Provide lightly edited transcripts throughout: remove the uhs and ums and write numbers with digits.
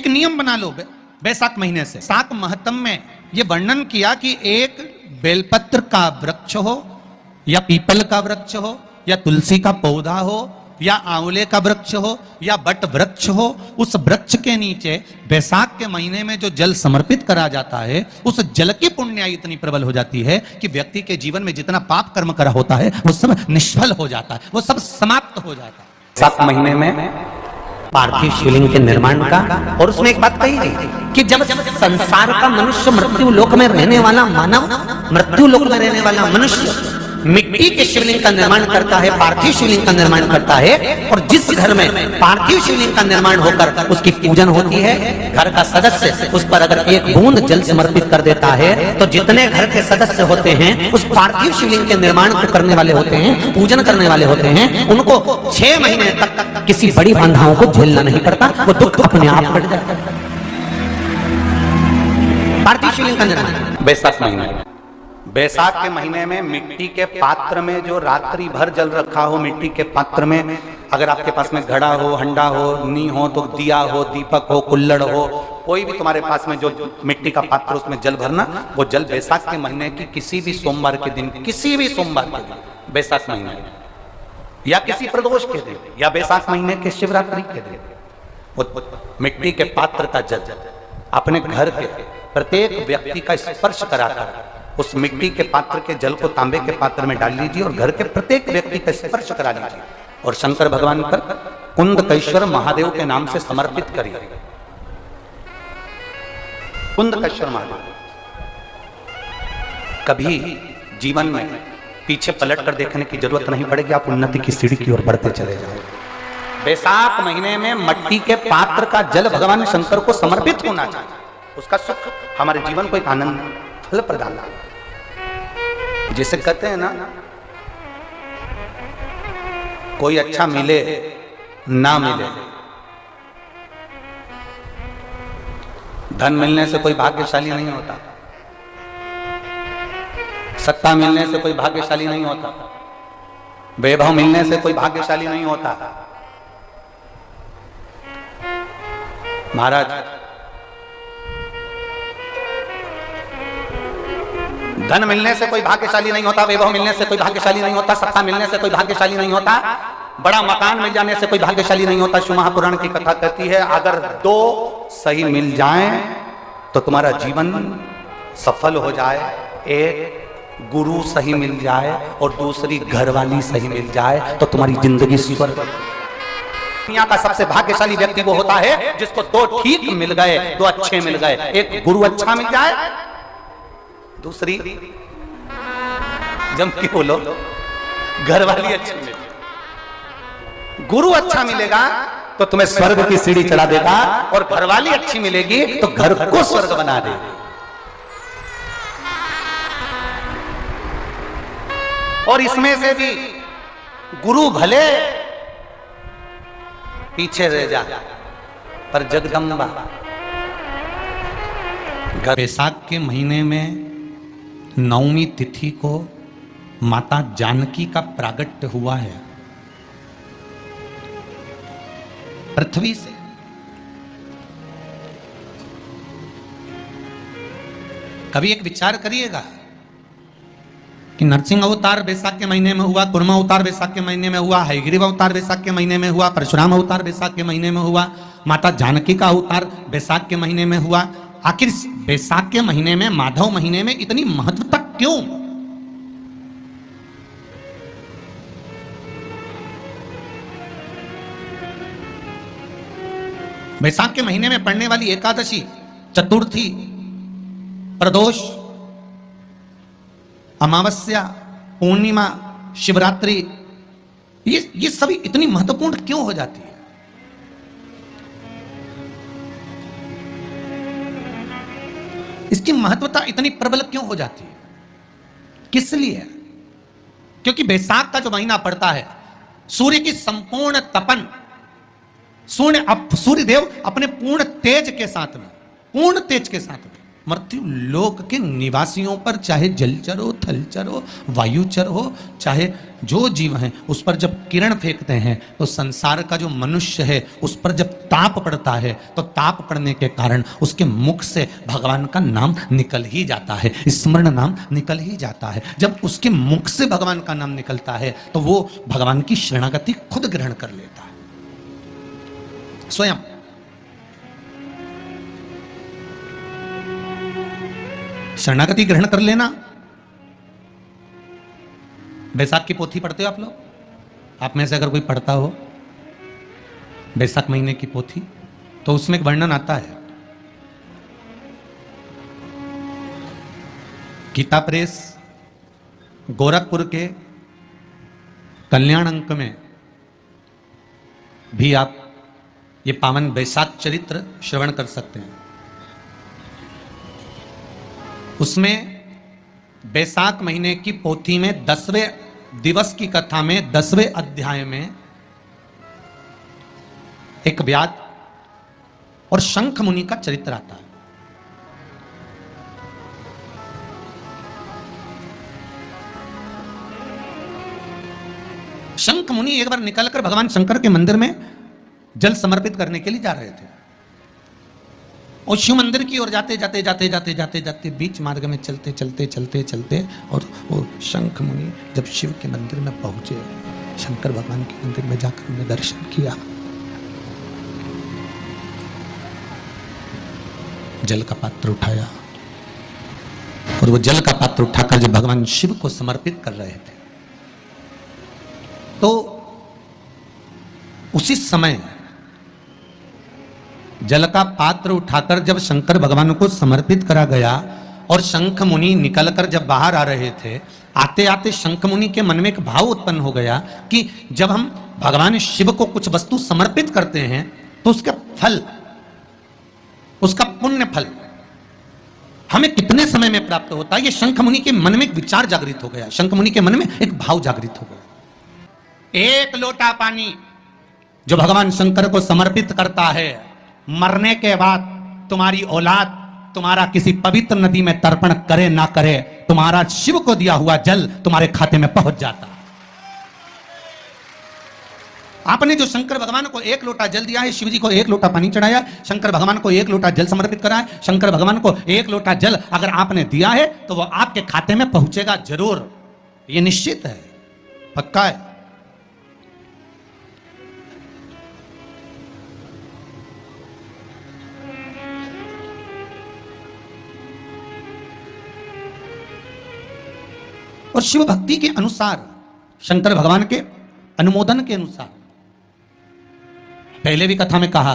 एक नियम बना लो बैसाख महीने से। साक महत्म में ये वर्णन किया कि एक बेलपत्र का वृक्ष हो या पीपल का वृक्ष हो या तुलसी का पौधा हो या आंवले का वृक्ष हो या बट वृक्ष हो, उस वृक्ष के नीचे बैसाख के महीने में जो जल समर्पित करा जाता है, उस जल की पुण्याई इतनी प्रबल हो जाती है कि व्यक्ति के जीवन में जितना पाप कर्म करा होता है वो सब निष्फल हो जाता है, वो सब समाप्त हो जाता है। सात महीने में पार्थिव शिवलिंग के निर्माण का, और उसमें एक बात कही गई कि जब संसार का मनुष्य मृत्यु लोक में रहने वाला मानव, मृत्यु लोक में रहने वाला मनुष्य मिट्टी के शिवलिंग का निर्माण करता है, पार्थिव शिवलिंग का निर्माण करता है, और जिस घर में पार्थिव शिवलिंग का निर्माण होकर उसकी पूजन होती है, घर का सदस्य उस पर अगर एक बूंद जल समर्पित कर देता है तो जितने घर के सदस्य होते हैं उस पार्थिव शिवलिंग के निर्माण को करने वाले होते हैं, पूजन करने वाले होते हैं, उनको 6 महीने तक किसी बड़ी बाधाओं को झेलना नहीं पड़ता, वो दुख अपने आप हट जाता है। पार्थिव शिवलिंग का निर्माण बैसाख महीने, बैसाख के महीने में मिट्टी के पात्र में जो रात्रि भर जल रखा हो, मिट्टी के पात्र में अगर आपके पास में घड़ा हो, हंडा हो, नी हो तो दिया हो, दीपक हो, कुल्लड़ हो, कोई भी तुम्हारे पास में जो मिट्टी का पात्र उसमें जल भरना, वो जल बैसाख के महीने की किसी भी सोमवार के दिन, किसी भी सोमवार के दिन, बैसाख महीने या किसी प्रदोष के दिन या बैसाख महीने के शिवरात्रि के दिन, वो मिट्टी के पात्र का जल अपने घर के प्रत्येक व्यक्ति का स्पर्श कराकर उस मिट्टी के पात्र के जल को तांबे के पात्र में डाल लीजिए और घर के प्रत्येक व्यक्ति का स्पर्श करा लीजिए और शंकर भगवान पर कुंदकेश्वर महादेव के नाम से समर्पित करिए। कुंदकेश्वर महादेव। कभी जीवन में पीछे पलट कर देखने की जरूरत नहीं पड़ेगी, आप उन्नति की सीढ़ी की ओर बढ़ते चले जाओगे। बैसाख महीने में मिट्टी के पात्र का जल भगवान शंकर को समर्पित होना चाहिए, उसका सुख हमारे जीवन को एक आनंद फल प्रदान। जिसे कहते हैं ना, कोई अच्छा मिले ना मिले, धन मिलने से कोई भाग्यशाली नहीं होता, सत्ता मिलने से कोई भाग्यशाली नहीं होता, वैभव मिलने से कोई भाग्यशाली नहीं होता। महाराज, धन मिलने से कोई भाग्यशाली नहीं होता, वैभव मिलने से कोई भाग्यशाली नहीं होता, सत्ता मिलने से कोई भाग्यशाली नहीं होता, बड़ा मकान मिल जाने से कोई भाग्यशाली नहीं होता। शिव महापुराण की कथा कहती है, अगर 2 सही मिल जाएं तो तुम्हारा जीवन सफल हो जाए, एक गुरु सही मिल जाए और दूसरी घरवाली सही मिल जाए तो तुम्हारी जिंदगी स्वर्ग। दुनिया का सबसे भाग्यशाली व्यक्ति वो होता है जिसको 2 ठीक मिल गए, 2 अच्छे मिल गए, एक गुरु अच्छा मिल जाए, दूसरी जम के बोलो घरवाली अच्छी मिले। गुरु अच्छा मिलेगा तो तुम्हें स्वर्ग की सीढ़ी चढ़ा देगा और घरवाली अच्छी मिलेगी तो घर को स्वर्ग बना देगी। और इसमें से भी गुरु भले पीछे रह जा पर जगदम्बा। बैसाख के महीने में 9वीं तिथि को माता जानकी का प्रागट्य हुआ है पृथ्वी से। कभी एक विचार करिएगा कि नरसिंह अवतार बैसाख के महीने में हुआ, कुर्मा अवतार बैसाख के महीने में हुआ, हयग्रीव अवतार बैसाख के महीने में हुआ, परशुराम अवतार बैसाख के महीने में हुआ, माता जानकी का अवतार बैसाख के महीने में हुआ। आखिर बैसाख के महीने में, माधव महीने में इतनी महत्वता क्यों? बैसाख के महीने में पड़ने वाली एकादशी, चतुर्थी, प्रदोष, अमावस्या, पूर्णिमा, शिवरात्रि, ये सभी इतनी महत्वपूर्ण क्यों हो जाती है? इसकी महत्वता इतनी प्रबल क्यों हो जाती है? किस लिए? क्योंकि बैसाख का जो महीना पड़ता है, सूर्य की संपूर्ण तपन, सूर्य देव अपने पूर्ण तेज के साथ में मृत्यु लोक के निवासियों पर, चाहे जलचर हो, थलचर हो, वायुचर हो, चाहे जो जीव हैं, उस पर जब किरण फेंकते हैं तो संसार का जो मनुष्य है उस पर जब ताप पड़ता है तो ताप पड़ने के कारण उसके मुख से भगवान का नाम निकल ही जाता है, स्मरण नाम निकल ही जाता है। जब उसके मुख से भगवान का नाम निकलता है तो वो भगवान की शरणागति खुद ग्रहण कर लेता है स्वयं। शरणागति ग्रहण कर लेना। बैसाख की पोथी पढ़ते हो आप लोग? आप में से अगर कोई पढ़ता हो बैसाख महीने की पोथी, तो उसमें एक वर्णन आता है। गीता प्रेस गोरखपुर के कल्याण अंक में भी आप ये पावन बैसाख चरित्र श्रवण कर सकते हैं। उसमें बैसाख महीने की पोथी में 10वें दिवस की कथा में 10वें अध्याय में एक व्याध और शंख मुनि का चरित्र आता है। शंख मुनि एक बार निकलकर भगवान शंकर के मंदिर में जल समर्पित करने के लिए जा रहे थे और शिव मंदिर की ओर जाते जाते जाते जाते जाते जाते बीच मार्ग में चलते चलते चलते चलते और वो शंख मुनि जब शिव के मंदिर में पहुंचे, शंकर भगवान के मंदिर में जाकर उन्हें दर्शन किया, जल का पात्र उठाया और वो जल का पात्र उठाकर जब भगवान शिव को समर्पित कर रहे थे तो उसी समय जल का पात्र उठाकर जब शंकर भगवान को समर्पित करा गया और शंख मुनि निकलकर जब बाहर आ रहे थे, आते आते शंख मुनि के मन में एक भाव उत्पन्न हो गया कि जब हम भगवान शिव को कुछ वस्तु समर्पित करते हैं तो उसका फल, उसका पुण्य फल हमें कितने समय में प्राप्त होता है। ये शंख मुनि के मन में एक विचार जागृत हो गया, शंख मुनि के मन में एक भाव जागृत हो गया। एक लोटा पानी जो भगवान शंकर को समर्पित करता है, मरने के बाद तुम्हारी औलाद तुम्हारा किसी पवित्र नदी में तर्पण करे ना करे, तुम्हारा शिव को दिया हुआ जल तुम्हारे खाते में पहुंच जाता। आपने जो शंकर भगवान को एक लोटा जल दिया है, शिव जी को एक लोटा पानी चढ़ाया, शंकर भगवान को एक लोटा जल समर्पित करा है, शंकर भगवान को एक लोटा जल अगर आपने दिया है तो वो आपके खाते में पहुंचेगा जरूर, ये निश्चित है, पक्का है। और शिव भक्ति के अनुसार, शंकर भगवान के अनुमोदन के अनुसार, पहले भी कथा में कहा,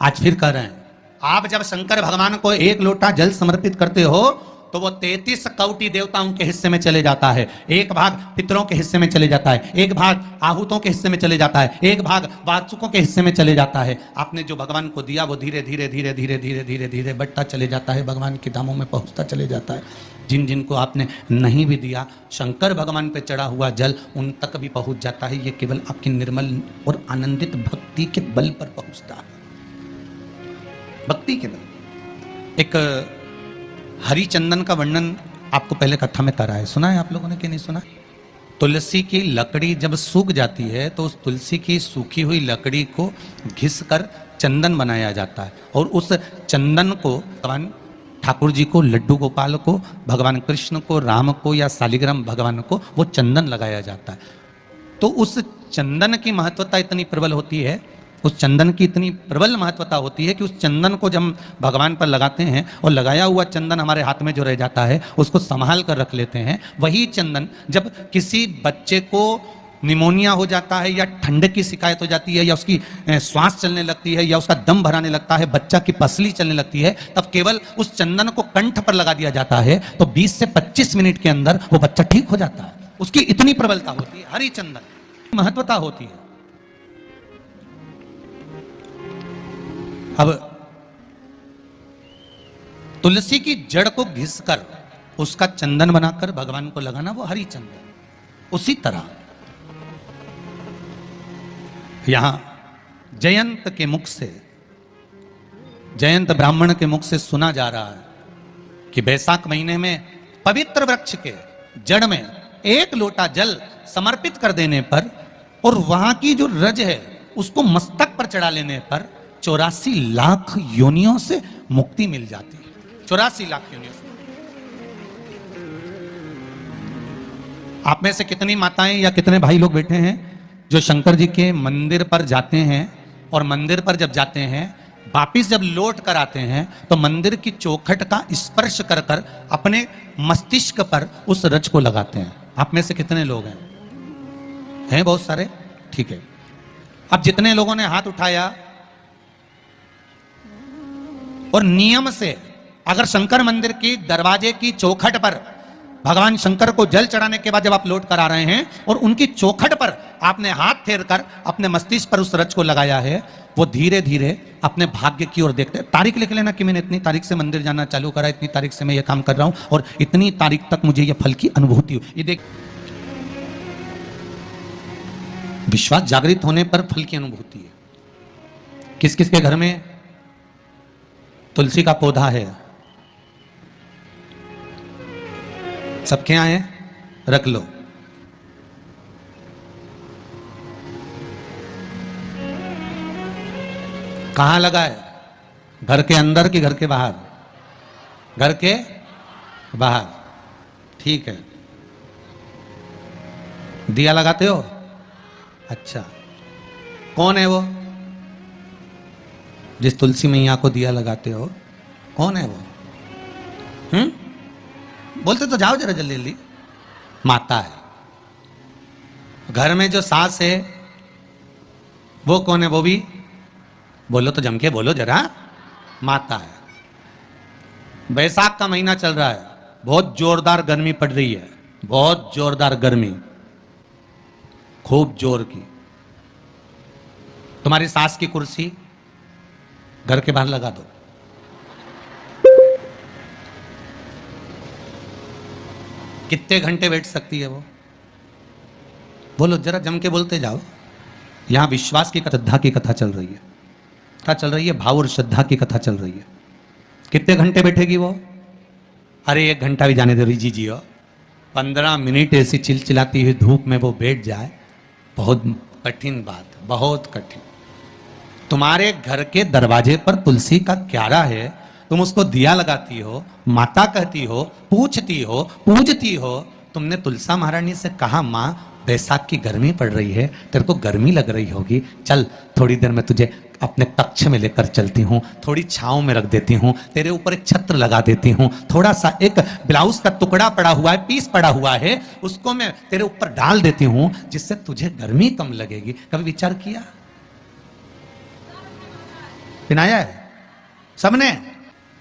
आज फिर कह रहे हैं, आप जब शंकर भगवान को एक लोटा जल समर्पित करते हो तो वो 33 कौटि देवताओं के हिस्से में चले जाता है, एक भाग पितरों के हिस्से में चले जाता है, एक भाग आहूतों के हिस्से में चले जाता है, एक भाग वाचुकों के हिस्से में चले जाता है। आपने जो भगवान को दिया वो धीरे धीरे धीरे धीरे धीरे धीरे धीरे बढ़ता चले जाता है, भगवान के धामों में पहुंचता चले जाता है। जिन जिनको आपने नहीं भी दिया, शंकर भगवान पे चढ़ा हुआ जल उन तक भी पहुंच जाता है। ये केवल आपकी निर्मल और आनंदित भक्ति के बल पर पहुंचता है, भक्ति के बल। एक हरिचंदन का वर्णन आपको पहले कथा में करा है, सुना है आप लोगों ने कि नहीं सुना? तुलसी की लकड़ी जब सूख जाती है तो उस तुलसी की सूखी हुई लकड़ी को घिस कर चंदन बनाया जाता है और उस चंदन को भगवान ठाकुर जी को, लड्डू गोपाल को, भगवान कृष्ण को, राम को या शालिग्राम भगवान को वो चंदन लगाया जाता है। तो उस चंदन की महत्वता इतनी प्रबल होती है, उस चंदन की इतनी प्रबल महत्वता होती है कि उस चंदन को जब हम भगवान पर लगाते हैं और लगाया हुआ चंदन हमारे हाथ में जो रह जाता है उसको संभाल कर रख लेते हैं। वही चंदन जब किसी बच्चे को निमोनिया हो जाता है या ठंड की शिकायत हो जाती है या उसकी श्वास चलने लगती है या उसका दम भराने लगता है, बच्चा की पसली चलने लगती है, तब केवल उस चंदन को कंठ पर लगा दिया जाता है तो 20 से 25 मिनट के अंदर वो बच्चा ठीक हो जाता है। उसकी इतनी प्रबलता होती है, हरी चंदन महत्वता होती है। अब तुलसी की जड़ को घिसकर उसका चंदन बनाकर भगवान को लगाना, वो हरी चंदन। उसी तरह यहां जयंत के मुख से, जयंत ब्राह्मण के मुख से सुना जा रहा है कि बैसाख महीने में पवित्र वृक्ष के जड़ में एक लोटा जल समर्पित कर देने पर और वहां की जो रज है उसको मस्तक पर चढ़ा लेने पर 84 लाख योनियों से मुक्ति मिल जाती है। 84 लाख योनियों से। आप में से कितनी माताएं या कितने भाई लोग बैठे हैं जो शंकर जी के मंदिर पर जाते हैं और मंदिर पर जब जाते हैं वापिस जब लौट कर आते हैं तो मंदिर की चौखट का स्पर्श कर कर अपने मस्तिष्क पर उस रज को लगाते हैं? आप में से कितने लोग हैं बहुत सारे? ठीक है। अब जितने लोगों ने हाथ उठाया और नियम से अगर शंकर मंदिर की दरवाजे की चौखट पर भगवान शंकर को जल चढ़ाने के बाद जब आप लौट कर आ रहे हैं और उनकी चौखट पर आपने हाथ फेर कर अपने मस्तिष्क पर उस रज को लगाया है, वो धीरे धीरे अपने भाग्य की ओर देखते हैं। तारीख लिख लेना कि मैंने इतनी तारीख से मंदिर जाना चालू करा, इतनी तारीख से मैं ये काम कर रहा हूं और इतनी तारीख तक मुझे ये फल की अनुभूति हुई। ये देख, विश्वास जागृत होने पर फल की अनुभूति है। किस किस के घर में तुलसी का पौधा है? सबके यहाँ है? रख लो। कहां लगा है? घर के अंदर कि घर के बाहर? घर के बाहर। ठीक है। दिया लगाते हो? अच्छा। कौन है वो जिस तुलसी मैया को दिया लगाते हो? कौन है वो? बोलते तो जाओ जरा जल्दी जल्दी। माता है। घर में जो सास है वो कौन है? वो भी बोलो तो जम के बोलो जरा। माता है। बैसाख का महीना चल रहा है, बहुत जोरदार गर्मी पड़ रही है, बहुत जोरदार गर्मी, खूब जोर की। तुम्हारी सास की कुर्सी घर के बाहर लगा दो। कितने घंटे बैठ सकती है वो? बोलो जरा, जम के बोलते जाओ। यहां विश्वास की श्रद्धा की कथा चल रही है। क्या चल रही है? भाव और श्रद्धा की कथा चल रही है। कितने घंटे बैठेगी वो? अरे 1 घंटा भी जाने दो रिजी जी हो। 15 मिनट ऐसी चिलचिलाती हुई धूप में वो बैठ जाए, बहुत कठिन बात, बहुत कठिन। तुम्हारे घर के दरवाजे पर तुलसी का क्यारा है, तुम उसको दिया लगाती हो, माता कहती हो, पूछती हो, पूजती हो। तुमने तुलसा महारानी से कहा, माँ बैसाख की गर्मी पड़ रही है, तेरे को गर्मी लग रही होगी, चल थोड़ी देर में तुझे अपने कक्ष में लेकर चलती हूँ, थोड़ी छांव में रख देती हूँ, तेरे ऊपर एक छत्र लगा देती हूँ, थोड़ा सा एक ब्लाउज का टुकड़ा पड़ा हुआ है, पीस पड़ा हुआ है, उसको मैं तेरे ऊपर डाल देती हूँ जिससे तुझे गर्मी कम लगेगी। कभी विचार किया? पिनाया है सबने?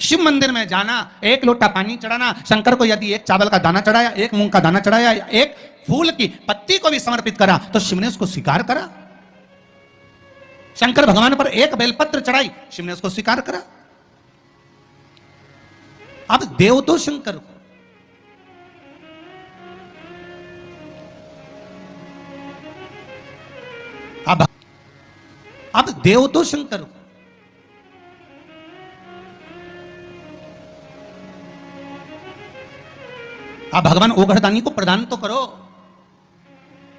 शिव मंदिर में जाना, 1 लोटा पानी चढ़ाना, शंकर को यदि 1 चावल का दाना चढ़ाया, 1 मूंग का दाना चढ़ाया, 1 फूल की पत्ती को भी समर्पित करा तो शिव ने उसको स्वीकार करा। शंकर भगवान पर 1 बेलपत्र चढ़ाई, शिव ने उसको स्वीकार करा। अब देव तो शंकर को, अब देव तो शंकर को, अब भगवान ओघड़दानी को प्रदान तो करो।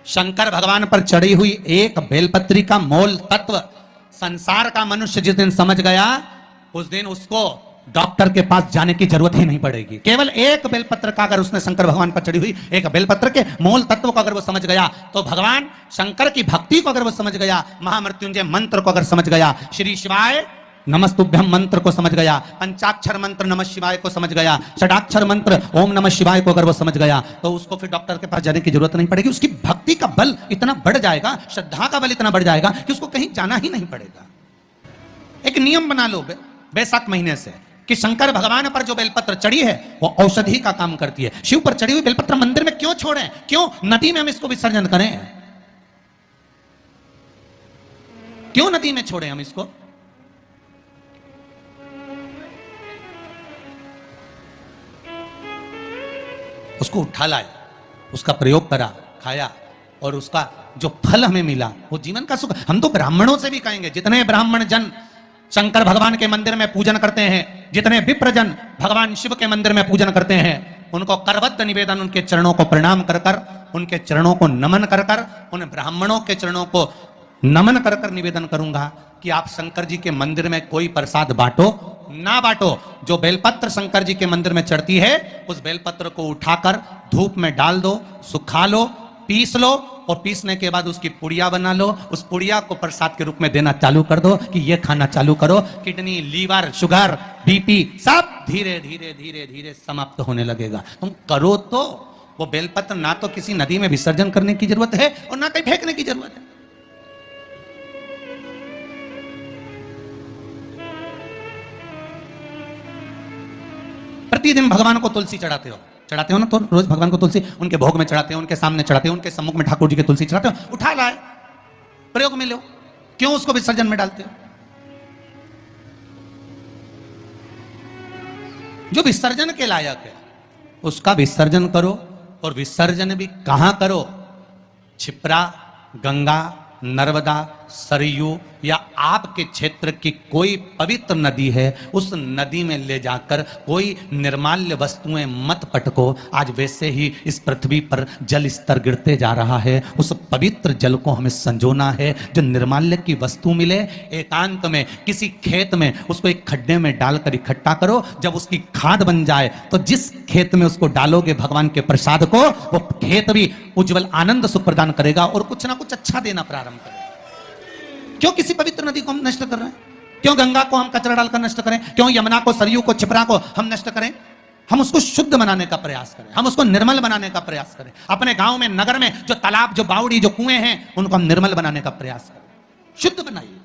शंकर भगवान पर चढ़ी हुई 1 बेलपत्री का मोल तत्व संसार का मनुष्य जिस दिन समझ गया, उस दिन उसको डॉक्टर के पास जाने की जरूरत ही नहीं पड़ेगी। केवल 1 बेलपत्र का अगर उसने शंकर भगवान पर चढ़ी हुई 1 बेलपत्र के मोल तत्व को अगर वो समझ गया, तो भगवान शंकर की भक्ति को अगर वो समझ गया, महामृत्युंजय मंत्र को अगर समझ गया, श्री शिवाय नमस्तुभ्यम मंत्र को समझ गया, पंचाक्षर मंत्र नमः शिवाय को समझ गया, षडाक्षर मंत्र ओम नमः शिवाय को अगर वो समझ गया, तो उसको फिर डॉक्टर के पास जाने की जरूरत नहीं पड़ेगी। उसकी भक्ति का बल इतना बढ़ जाएगा, श्रद्धा का बल इतना बढ़ जाएगा कि उसको कहीं जाना ही नहीं पड़ेगा। एक नियम बना लो बैसाख महीने से कि शंकर भगवान पर जो बेलपत्र चढ़ी है वो औषधि का काम करती है। शिव पर चढ़ी हुई बेलपत्र मंदिर में क्यों छोड़ें? क्यों नदी में हम इसको विसर्जन करें? क्यों नदी में छोड़ें हम इसको? उसको उठा लाए, उसका प्रयोग करा, खाया और उसका जो फल हमें मिला वो जीवन का सुख। हम तो ब्राह्मणों से भी कहेंगे, जितने ब्राह्मण जन शंकर भगवान के मंदिर में पूजन करते हैं, जितने विप्रजन भगवान शिव के मंदिर में पूजन करते हैं, उनको करबद्ध निवेदन, उनके चरणों को प्रणाम कर कर, उनके चरणों को नमन कर कर, उन ब्राह्मणों के चरणों को नमन कर कर निवेदन करूंगा कि आप शंकर जी के मंदिर में कोई प्रसाद बांटो ना बांटो। जो बेलपत्र शंकर जी के मंदिर में चढ़ती है, उस बेलपत्र को उठाकर धूप में डाल दो, सुखा लो, पीस लो, और पीसने के बाद उसकी पुड़िया बना लो। उस पुड़िया को प्रसाद के रूप में देना चालू कर दो कि ये खाना चालू करो। किडनी, लीवर, शुगर, बीपी सब धीरे धीरे धीरे धीरे समाप्त होने लगेगा। तुम करो तो। वो बेलपत्र ना तो किसी नदी में विसर्जन करने की जरूरत है और ना कहीं फेंकने की जरूरत है। प्रतिदिन भगवान को तुलसी चढ़ाते हो ना, तो रोज भगवान को तुलसी उनके भोग में चढ़ाते हो, उनके सामने चढ़ाते हो, उनके सम्मुख में ठाकुर जी के तुलसी चढ़ाते हो। उठा लाए, प्रयोग में लो, क्यों उसको विसर्जन में डालते हो? जो विसर्जन के लायक है उसका विसर्जन करो, और विसर्जन भी कहां करो? छिप्रा, गंगा, नर्मदा, सरयू या आपके क्षेत्र की कोई पवित्र नदी है, उस नदी में ले जाकर कोई निर्माल्य वस्तुएं मत पटको। आज वैसे ही इस पृथ्वी पर जल स्तर गिरते जा रहा है, उस पवित्र जल को हमें संजोना है। जो निर्माल्य की वस्तु मिले, एकांत में किसी खेत में उसको एक खड्डे में डालकर इकट्ठा करो। जब उसकी खाद बन जाए तो जिस खेत में उसको डालोगे भगवान के प्रसाद को, वो खेत भी उज्जवल आनंद सुख प्रदान करेगा और कुछ ना कुछ अच्छा देना प्रारंभ करेगा। क्यों किसी पवित्र नदी को हम नष्ट कर रहे हैं? क्यों गंगा को हम कचरा डालकर नष्ट करें? क्यों यमुना को, सरयू को, छिपरा को हम नष्ट करें? हम उसको शुद्ध बनाने का प्रयास करें, हम उसको निर्मल बनाने का प्रयास करें। अपने गांव में, नगर में जो तालाब, जो बावड़ी, जो कुएं हैं, उनको हम निर्मल बनाने का प्रयास करें, शुद्ध बनाइए।